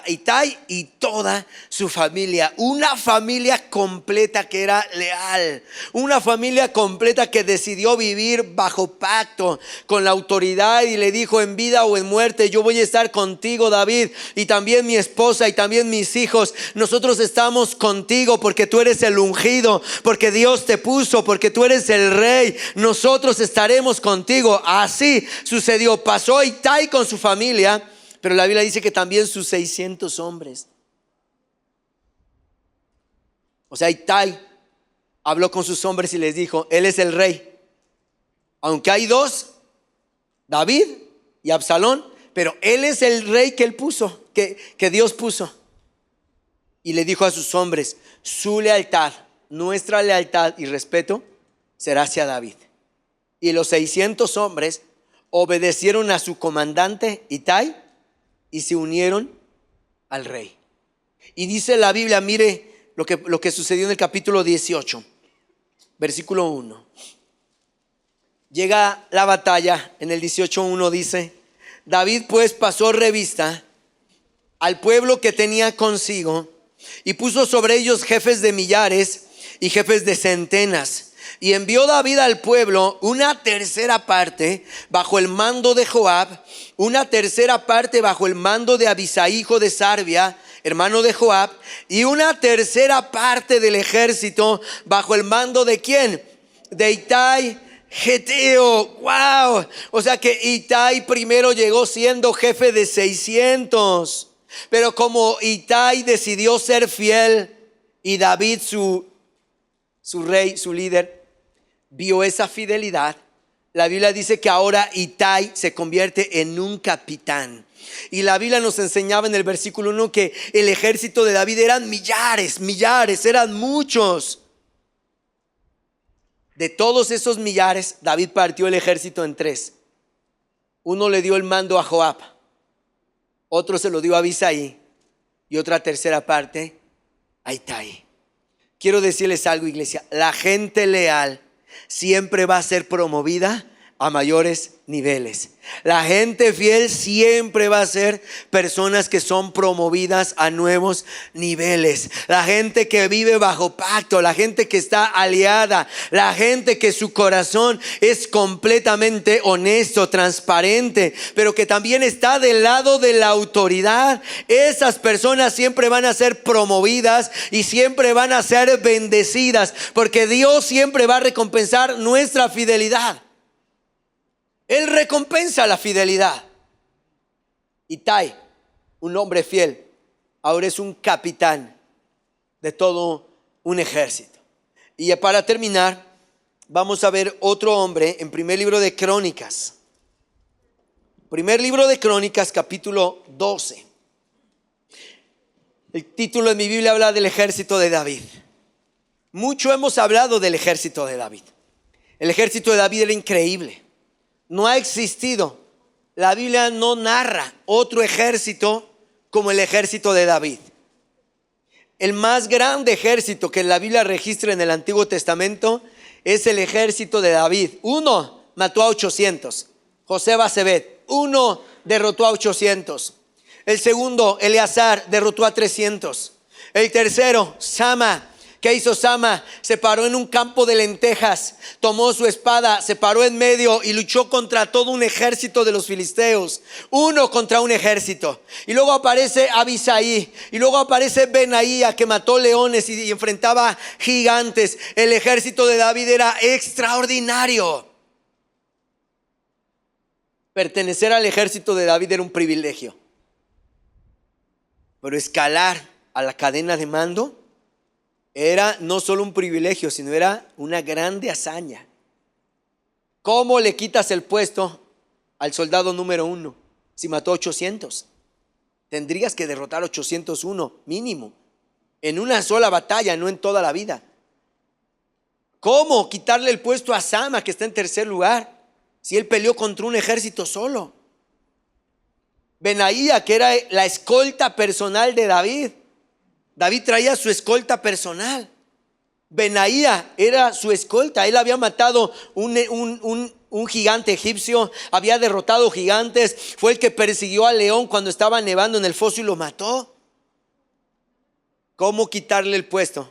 S1: Ittai y toda su familia. Una familia completa que era leal. Una familia completa que decidió vivir bajo pacto con la autoridad y le dijo, en vida o en muerte yo voy a estar contigo, David, y también mi esposa y también mis hijos. Nosotros estamos contigo porque tú eres el ungido, porque Dios te puso, porque tú eres el rey. Nosotros estaremos contigo. Así sucedió. Pasó Ittai con su familia, pero la Biblia dice que también sus 600 hombres. O sea, Ittai habló con sus hombres y les dijo, él es el rey. Aunque hay dos, David y Absalón, pero él es el rey que él puso, que Dios puso. Y le dijo a sus hombres, su lealtad, nuestra lealtad y respeto será hacia David. Y los 600 hombres obedecieron a su comandante Ittai y se unieron al rey. Y dice la Biblia, mire lo que sucedió en el capítulo 18, versículo 1. Llega la batalla, en el 18:1 dice, David pues pasó revista al pueblo que tenía consigo y puso sobre ellos jefes de millares y jefes de centenas. Y envió David al pueblo una tercera parte bajo el mando de Joab, una tercera parte bajo el mando de Abisai, hijo de Sarbia, hermano de Joab, y una tercera parte del ejército bajo el mando de ¿quién? De Ittai Geteo. Wow. O sea que Ittai primero llegó siendo jefe de 600, pero como Ittai decidió ser fiel y David su rey, su líder, vio esa fidelidad, la Biblia dice que ahora Ittai se convierte en un capitán. Y la Biblia nos enseñaba en el versículo 1 que el ejército de David eran millares, eran muchos. De todos esos millares, David partió el ejército en tres. Uno le dio el mando a Joab, otro se lo dio a Abisai y otra tercera parte a Ittai. Quiero decirles algo, iglesia, la gente leal siempre va a ser promovida a mayores niveles. La gente fiel siempre va a ser personas que son promovidas a nuevos niveles. La gente que vive bajo pacto, la gente que está aliada, la gente que su corazón es completamente honesto, transparente, pero que también está del lado de la autoridad. Esas personas siempre van a ser promovidas y siempre van a ser bendecidas, porque Dios siempre va a recompensar nuestra fidelidad. Él recompensa la fidelidad. Ittai, un hombre fiel, ahora es un capitán de todo un ejército. Y para terminar, vamos a ver otro hombre en primer libro de Crónicas. Primer libro de Crónicas, capítulo 12. El título de mi Biblia habla del ejército de David. Mucho hemos hablado del ejército de David. El ejército de David era increíble. No ha existido, la Biblia no narra otro ejército como el ejército de David. El más grande ejército que la Biblia registra en el Antiguo Testamento es el ejército de David. Uno mató a 800, José Basebet. Uno derrotó a 800. El segundo, Eleazar, derrotó a 300. El tercero, Sama. ¿Qué hizo Sama? Se paró en un campo de lentejas, tomó su espada, se paró en medio y luchó contra todo un ejército de los filisteos. Uno contra un ejército. Y luego aparece Abisai. Y luego aparece Benaía, que mató leones y enfrentaba gigantes. El ejército de David era extraordinario. Pertenecer al ejército de David era un privilegio. Pero escalar a la cadena de mando Era no solo un privilegio, sino era una grande hazaña. ¿Cómo le quitas el puesto al soldado número 1 si mató 800? Tendrías que derrotar 801 mínimo, en una sola batalla, no en toda la vida. ¿Cómo quitarle el puesto a Sama, que está en tercer lugar, si él peleó contra un ejército solo? Benaía, que era la escolta personal de David. David traía su escolta personal. Benaía era su escolta. Él había matado un gigante egipcio, había derrotado gigantes, fue el que persiguió al león cuando estaba nevando en el foso y lo mató. ¿Cómo quitarle el puesto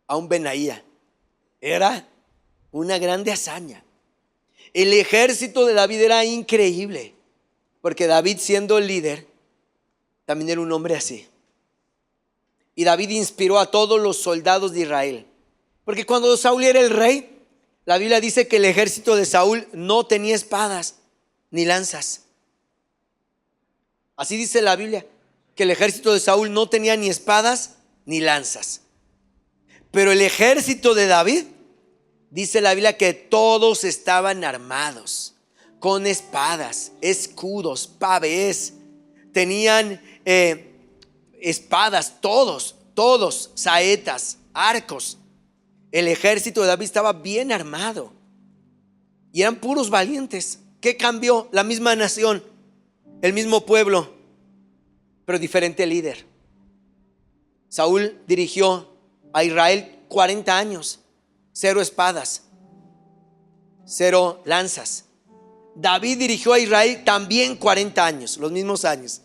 S1: a un Benaía? Era una grande hazaña. El ejército de David era increíble, porque David, siendo el líder, también era un hombre así. Y David inspiró a todos los soldados de Israel, porque cuando Saúl era el rey, la Biblia dice que el ejército de Saúl no tenía espadas ni lanzas. Así dice la Biblia, que el ejército de Saúl no tenía ni espadas ni lanzas. Pero el ejército de David, dice la Biblia, que todos estaban armados con espadas, escudos, pavés. Tenían espadas, todos, saetas, arcos. El ejército de David estaba bien armado y eran puros valientes. ¿Qué cambió? La misma nación, el mismo pueblo, pero diferente líder. Saúl dirigió a Israel 40 años, 0 espadas, 0 lanzas. David dirigió a Israel también 40 años, los mismos años.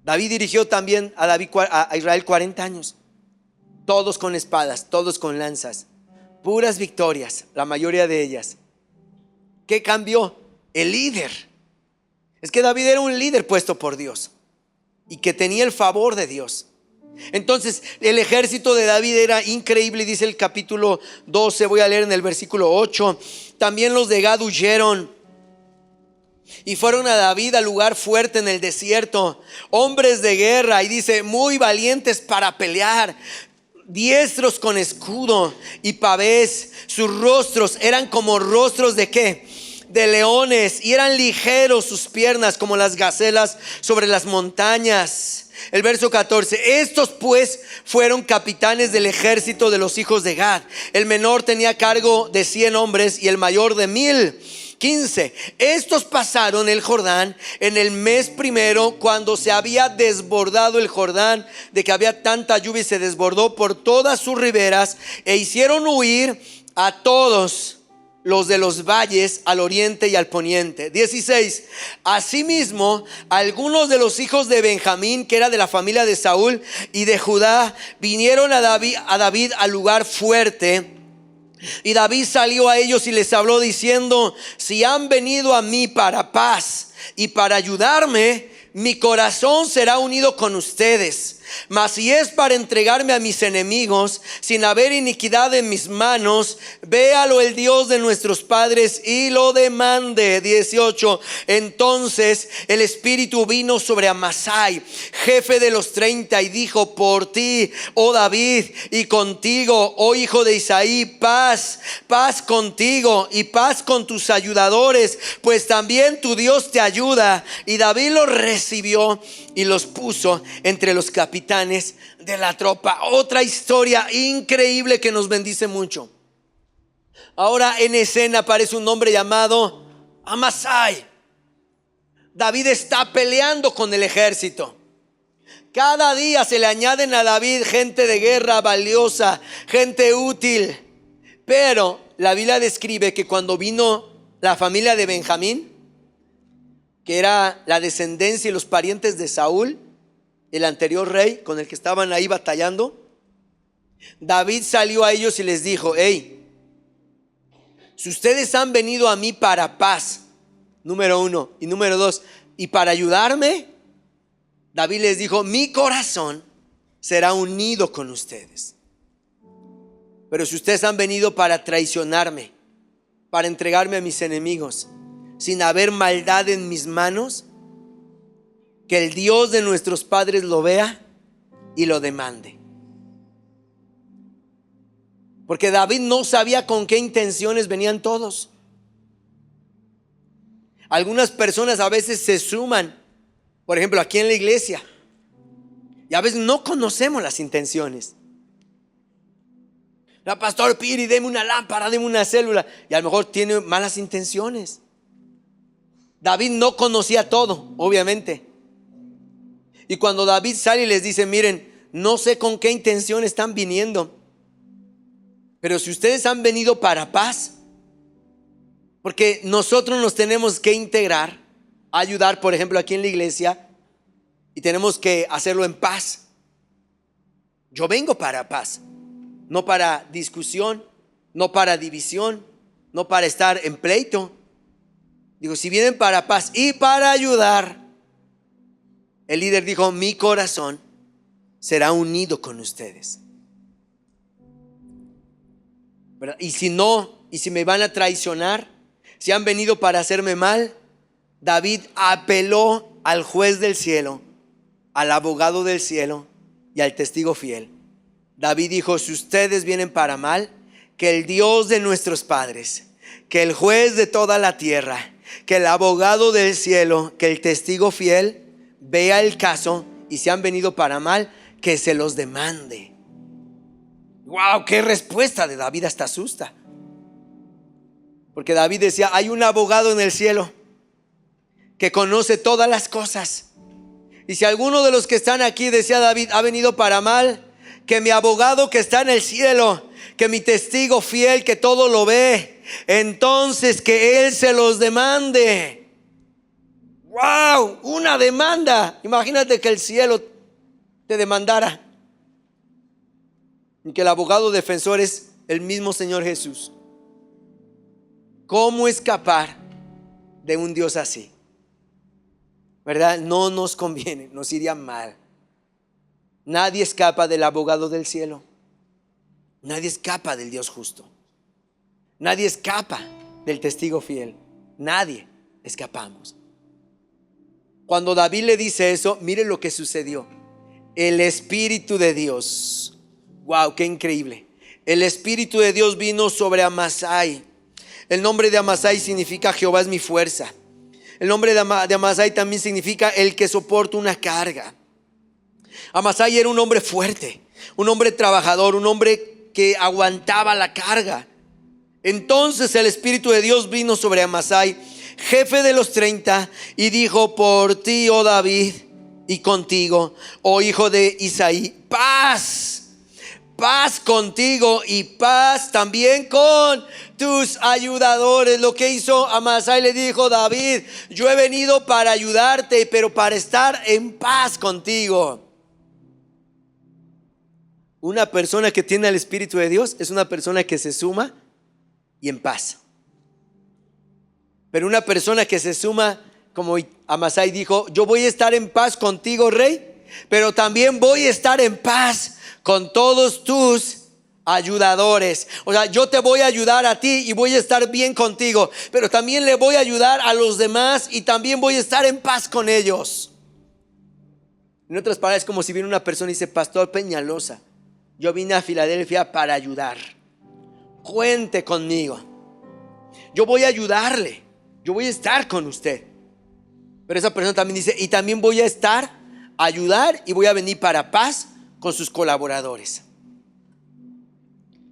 S1: David dirigió también a Israel 40 años. Todos con espadas, todos con lanzas. Puras victorias, la mayoría de ellas. ¿Qué cambió? El líder. Es que David era un líder puesto por Dios y que tenía el favor de Dios. Entonces el ejército de David era increíble. Dice el capítulo 12, voy a leer en el versículo 8. También los de Gad huyeron y fueron a David al lugar fuerte en el desierto, hombres de guerra, y dice, muy valientes para pelear, diestros con escudo y pavés. Sus rostros eran como rostros de ¿qué? De leones, y eran ligeros sus piernas como las gacelas sobre las montañas. El verso 14, estos pues fueron capitanes del ejército de los hijos de Gad. El menor tenía cargo de 100 hombres y el mayor de 1000. 15, estos pasaron el Jordán en el mes primero, cuando se había desbordado el Jordán, de que había tanta lluvia y se desbordó por todas sus riberas, e hicieron huir a todos los de los valles al oriente y al poniente. 16, asimismo algunos de los hijos de Benjamín, que era de la familia de Saúl y de Judá, vinieron a David al lugar fuerte. Y David salió a ellos y les habló diciendo, si han venido a mí para paz y para ayudarme, mi corazón será unido con ustedes. Mas si es para entregarme a mis enemigos, sin haber iniquidad en mis manos, véalo el Dios de nuestros padres y lo demande. 18, entonces el Espíritu vino sobre Amasai, jefe de los 30, y dijo, por ti, oh David, y contigo, oh hijo de Isaí, paz contigo y paz con tus ayudadores, pues también tu Dios te ayuda. Y David los recibió y los puso entre los capitanes de la tropa. Otra historia increíble que nos bendice mucho. Ahora en escena aparece un hombre llamado Amasai. David está peleando con el ejército. Cada día se le añaden a David gente de guerra valiosa, gente útil. Pero la Biblia describe que cuando vino la familia de Benjamín, que era la descendencia y los parientes de Saúl, el anterior rey con el que estaban ahí batallando, David salió a ellos y les dijo, hey, si ustedes han venido a mí para paz, número 1, y número 2, y para ayudarme, David les dijo, mi corazón será unido con ustedes. Pero si ustedes han venido para traicionarme, para entregarme a mis enemigos, sin haber maldad en mis manos, que el Dios de nuestros padres lo vea y lo demande. Porque David no sabía con qué intenciones venían todos. Algunas personas a veces se suman, por ejemplo, aquí en la iglesia, y a veces no conocemos las intenciones. La pastor Piri, deme una lámpara, deme una célula, y a lo mejor tiene malas intenciones. David no conocía todo, obviamente. Y cuando David sale y les dice, miren, no sé con qué intención están viniendo, pero si ustedes han venido para paz, porque nosotros nos tenemos que integrar, ayudar, por ejemplo, aquí en la iglesia, y tenemos que hacerlo en paz. Yo vengo para paz, no para discusión, no para división, no para estar en pleito. Digo, si vienen para paz y para ayudar, el líder dijo, mi corazón será unido con ustedes. ¿Verdad? Y si no, y si me van a traicionar, si han venido para hacerme mal, David apeló al juez del cielo, al abogado del cielo y al testigo fiel. David dijo, si ustedes vienen para mal, que el Dios de nuestros padres, que el juez de toda la tierra, que el abogado del cielo, que el testigo fiel vea el caso, y si han venido para mal, que se los demande. ¡Wow! ¡Qué respuesta de David! Hasta asusta. Porque David decía, hay un abogado en el cielo que conoce todas las cosas. Y si alguno de los que están aquí, decía David, ha venido para mal, que mi abogado que está en el cielo, que mi testigo fiel que todo lo ve, entonces que él se los demande. ¡Wow! Una demanda. Imagínate que el cielo te demandara y que el abogado defensor es el mismo Señor Jesús. ¿Cómo escapar de un Dios así? ¿Verdad? No nos conviene, nos iría mal. Nadie escapa del abogado del cielo. Nadie escapa del Dios justo. Nadie escapa del testigo fiel. Nadie escapamos. Cuando David le dice eso, mire lo que sucedió. El Espíritu de Dios. Wow, qué increíble. El Espíritu de Dios vino sobre Amasai. El nombre de Amasai significa Jehová es mi fuerza. El nombre de Amasai también significa el que soporta una carga. Amasai era un hombre fuerte, un hombre trabajador, un hombre que aguantaba la carga. Entonces el Espíritu de Dios vino sobre Amasai, jefe de los 30, y dijo, por ti, oh David, y contigo, oh hijo de Isaí, paz. Paz contigo y paz también con tus ayudadores. Lo que hizo Amasai, le dijo, David, yo he venido para ayudarte, pero para estar en paz contigo. Una persona que tiene el Espíritu de Dios es una persona que se suma y en paz. Pero una persona que se suma, como Amasai dijo, yo voy a estar en paz contigo, rey, pero también voy a estar en paz con todos tus ayudadores. O sea, yo te voy a ayudar a ti y voy a estar bien contigo, pero también le voy a ayudar a los demás y también voy a estar en paz con ellos. En otras palabras, es como si viene una persona y dice, Pastor Peñalosa, yo vine a Filadelfia para ayudar. Cuente conmigo. Yo voy a ayudarle. Yo voy a estar con usted. Pero esa persona también dice, y también voy a estar, ayudar y voy a venir para paz con sus colaboradores.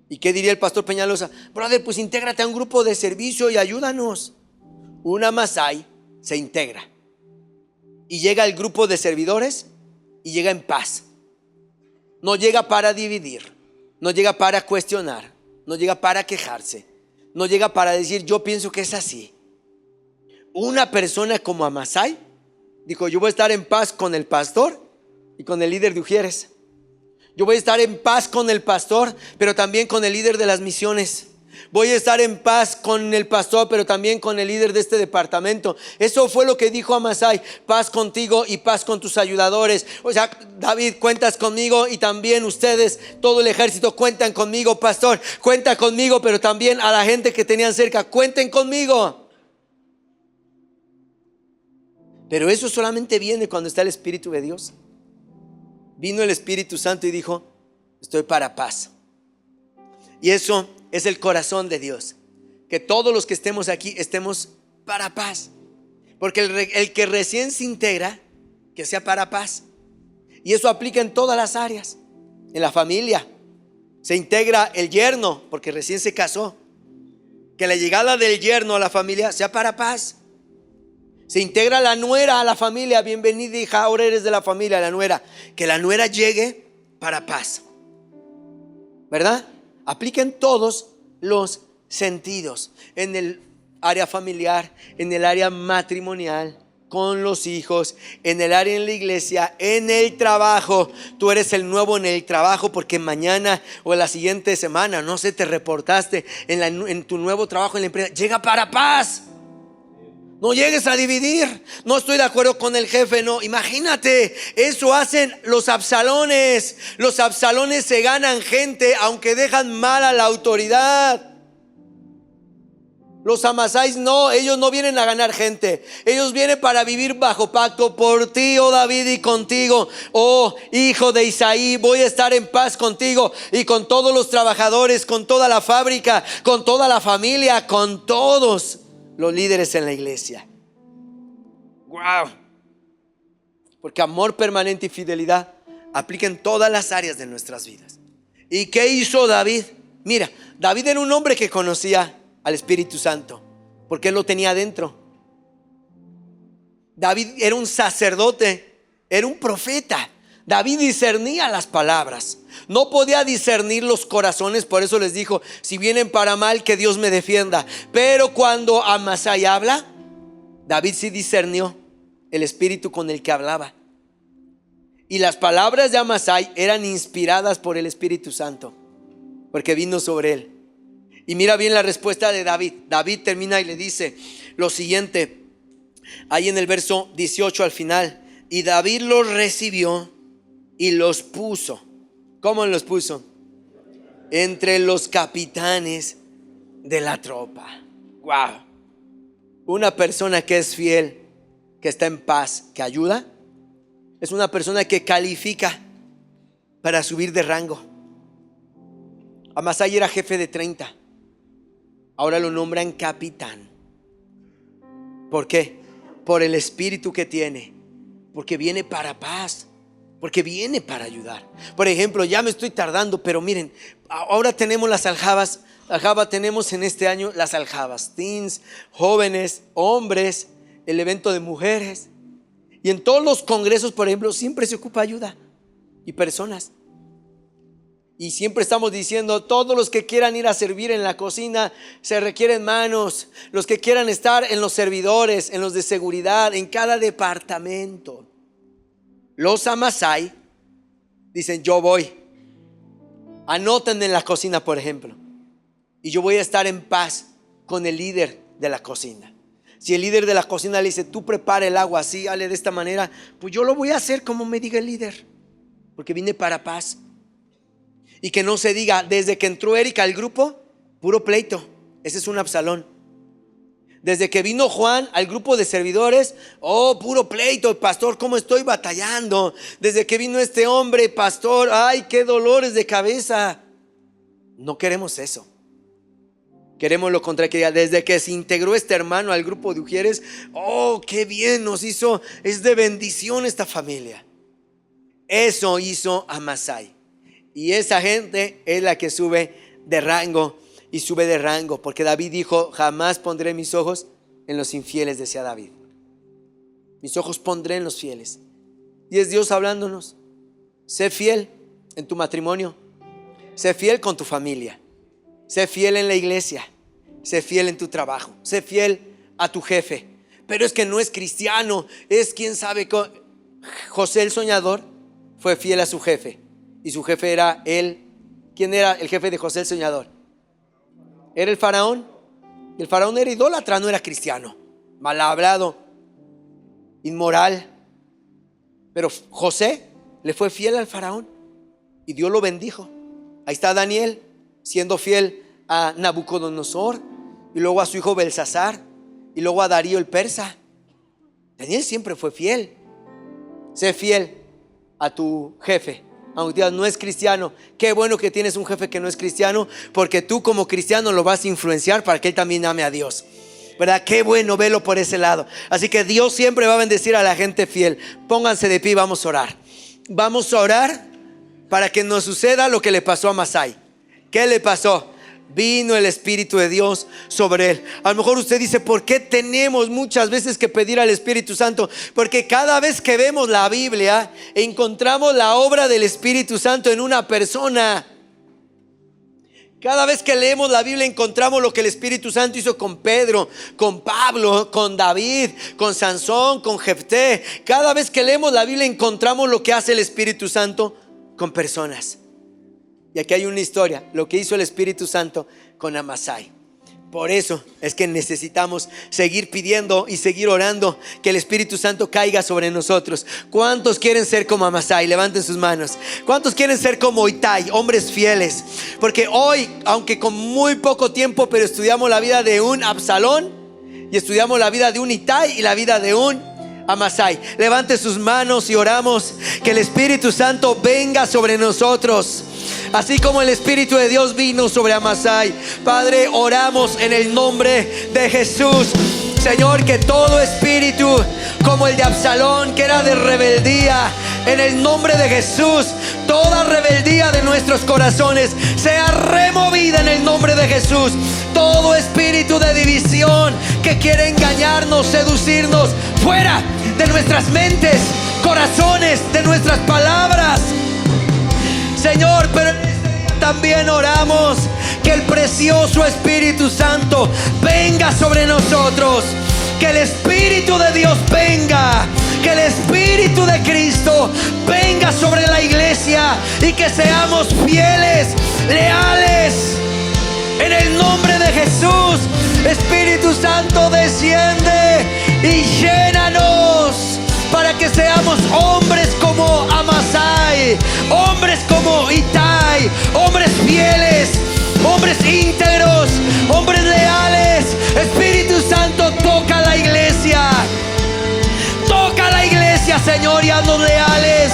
S1: ¿Y qué diría el pastor Peñalosa? Brother, pues intégrate a un grupo de servicio y ayúdanos. Un Amasai se integra y llega al grupo de servidores y llega en paz. No llega para dividir, no llega para cuestionar, no llega para quejarse, no llega para decir yo pienso que es así. Una persona como Amasai dijo, yo voy a estar en paz con el pastor y con el líder de Ujieres. Yo voy a estar en paz con el pastor, pero también con el líder de las misiones. Voy a estar en paz con el pastor, pero también con el líder de este departamento. Eso fue lo que dijo Amasai, paz contigo y paz con tus ayudadores. O sea, David, cuentas conmigo y también ustedes, todo el ejército, cuentan conmigo, pastor, cuenta conmigo, pero también a la gente que tenían cerca, cuenten conmigo. Pero eso solamente viene cuando está el Espíritu de Dios. Vino el Espíritu Santo y dijo, estoy para paz. Y eso es el corazón de Dios. Que todos los que estemos aquí estemos para paz. Porque el que recién se integra, que sea para paz. Y eso aplica en todas las áreas. En la familia se integra el yerno porque recién se casó. Que la llegada del yerno a la familia sea para paz. Se integra la nuera a la familia. Bienvenida, hija, ahora eres de la familia, la nuera. Que la nuera llegue para paz, ¿verdad? Aplica en todos los sentidos. En el área familiar, en el área matrimonial, con los hijos, en el área en la iglesia, en el trabajo. Tú eres el nuevo en el trabajo porque mañana o en la siguiente semana, no sé, te reportaste en tu nuevo trabajo en la empresa. Llega para paz. No llegues a dividir. No estoy de acuerdo con el jefe. No, imagínate, eso hacen los Absalones. Los Absalones se ganan gente aunque dejan mal a la autoridad. Los Amasáis no, ellos no vienen a ganar gente. Ellos vienen para vivir bajo pacto. Por ti, oh David, y contigo, oh hijo de Isaí, voy a estar en paz contigo y con todos los trabajadores, con toda la fábrica, con toda la familia, con todos los líderes en la iglesia. Wow. Porque amor permanente y fidelidad aplica en todas las áreas de nuestras vidas. ¿Y qué hizo David? Mira, David era un hombre que conocía al Espíritu Santo porque él lo tenía adentro. David era un sacerdote, era un profeta. David discernía las palabras, no podía discernir los corazones. Por eso les dijo: si vienen para mal, que Dios me defienda. Pero cuando Amasai habla, David sí discernió el espíritu con el que hablaba. Y las palabras de Amasai eran inspiradas por el Espíritu Santo, porque vino sobre él. Y mira bien la respuesta de David. David termina y le dice lo siguiente, ahí en el verso 18 al final: y David los recibió y los puso. ¿Cómo los puso? Entre los capitanes de la tropa. Wow. Una persona que es fiel, que está en paz, que ayuda, es una persona que califica para subir de rango. Amasai era jefe de 30. Ahora lo nombran capitán. ¿Por qué? Por el espíritu que tiene. Porque viene para paz. Porque viene para ayudar. Por ejemplo, ya me estoy tardando, pero miren, ahora tenemos las aljabas. Tenemos en este año las aljabas, teens, jóvenes, hombres, el evento de mujeres. Y en todos los congresos, por ejemplo, siempre se ocupa ayuda y personas. Y siempre estamos diciendo: todos los que quieran ir a servir en la cocina, se requieren manos. Los que quieran estar en los servidores, en los de seguridad, en cada departamento. Los Amasai dicen: yo voy. Anoten en la cocina, por ejemplo, y yo voy a estar en paz con el líder de la cocina. Si el líder de la cocina le dice: tú prepara el agua así, hale de esta manera, pues yo lo voy a hacer como me diga el líder, porque vine para paz. Y que no se diga: desde que entró Erika al grupo, puro pleito. Ese es un Absalón. Desde que vino Juan al grupo de servidores, oh, puro pleito, pastor, ¿cómo estoy batallando? Desde que vino este hombre, pastor, ay, qué dolores de cabeza. No queremos eso. Queremos lo contrario, que desde que se integró este hermano al grupo de Ujieres, oh, qué bien nos hizo, es de bendición esta familia. Eso hizo Amasai. Y esa gente es la que sube de rango. Y sube de rango, porque David dijo: jamás pondré mis ojos en los infieles, decía David. Mis ojos pondré en los fieles. Y es Dios hablándonos. Sé fiel en tu matrimonio. Sé fiel con tu familia. Sé fiel en la iglesia. Sé fiel en tu trabajo. Sé fiel a tu jefe. Pero es que no es cristiano, es quién sabe. José el soñador fue fiel a su jefe. Y su jefe era él. ¿Quién era el jefe de José el soñador? Era el faraón. Y el faraón era idólatra, no era cristiano. Mal hablado, inmoral. Pero José le fue fiel al faraón y Dios lo bendijo. Ahí está Daniel siendo fiel a Nabucodonosor, y luego a su hijo Belsasar, y luego a Darío el persa. Daniel siempre fue fiel. Sé fiel a tu jefe, aunque digas no es cristiano, qué bueno que tienes un jefe que no es cristiano, porque tú como cristiano lo vas a influenciar para que él también ame a Dios, ¿verdad? Qué bueno, velo por ese lado. Así que Dios siempre va a bendecir a la gente fiel. Pónganse de pie y vamos a orar. Vamos a orar para que nos suceda lo que le pasó a Amasai. ¿Qué le pasó? Vino el Espíritu de Dios sobre él. A lo mejor usted dice, ¿por qué tenemos muchas veces que pedir al Espíritu Santo? Porque cada vez que vemos la Biblia, encontramos la obra del Espíritu Santo en una persona. Cada vez que leemos la Biblia encontramos lo que el Espíritu Santo hizo con Pedro, con Pablo, con David, con Sansón, con Jefté. Cada vez que leemos la Biblia encontramos lo que hace el Espíritu Santo con personas. Y aquí hay una historia, lo que hizo el Espíritu Santo con Amasai. Por eso es que necesitamos seguir pidiendo y seguir orando que el Espíritu Santo caiga sobre nosotros. ¿Cuántos quieren ser como Amasai? Levanten sus manos. ¿Cuántos quieren ser como Itai, hombres fieles? Porque hoy, aunque con muy poco tiempo, pero estudiamos la vida de un Absalón y estudiamos la vida de un Itai y la vida de un Amasai. Levanten sus manos y oramos que el Espíritu Santo venga sobre nosotros, así como el Espíritu de Dios vino sobre Amasai. Padre, oramos en el nombre de Jesús, Señor, que todo espíritu como el de Absalón, que era de rebeldía, en el nombre de Jesús, toda rebeldía de nuestros corazones sea removida en el nombre de Jesús. Todo espíritu de división que quiere engañarnos, seducirnos, fuera de nuestras mentes, corazones, de nuestras palabras, Señor. Pero en este día también oramos que el precioso Espíritu Santo venga sobre nosotros, que el Espíritu de Dios venga, que el Espíritu de Cristo venga sobre la iglesia y que seamos fieles, leales, en el nombre de Jesús. Espíritu Santo, desciende y llénanos para que seamos hombres como Amasai, hombres como Itai, hombres fieles, hombres íntegros, hombres leales. Espíritu Santo, toca la iglesia, Señor, y haznos leales.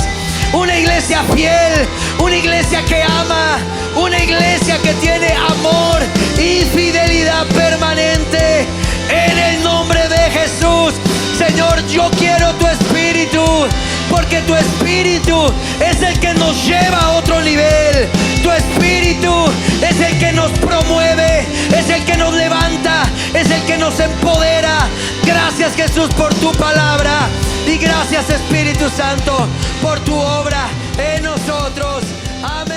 S1: Una iglesia fiel, una iglesia que ama, una iglesia que tiene amor y fidelidad permanente. En el nombre de Jesús, Señor, yo quiero tu Espíritu, porque tu Espíritu es el que nos lleva a otro nivel. Tu Espíritu es el que nos promueve, es el que nos levanta, es el que nos empodera. Gracias, Jesús, por tu palabra, y gracias, Espíritu Santo, por tu obra en nosotros. Amén.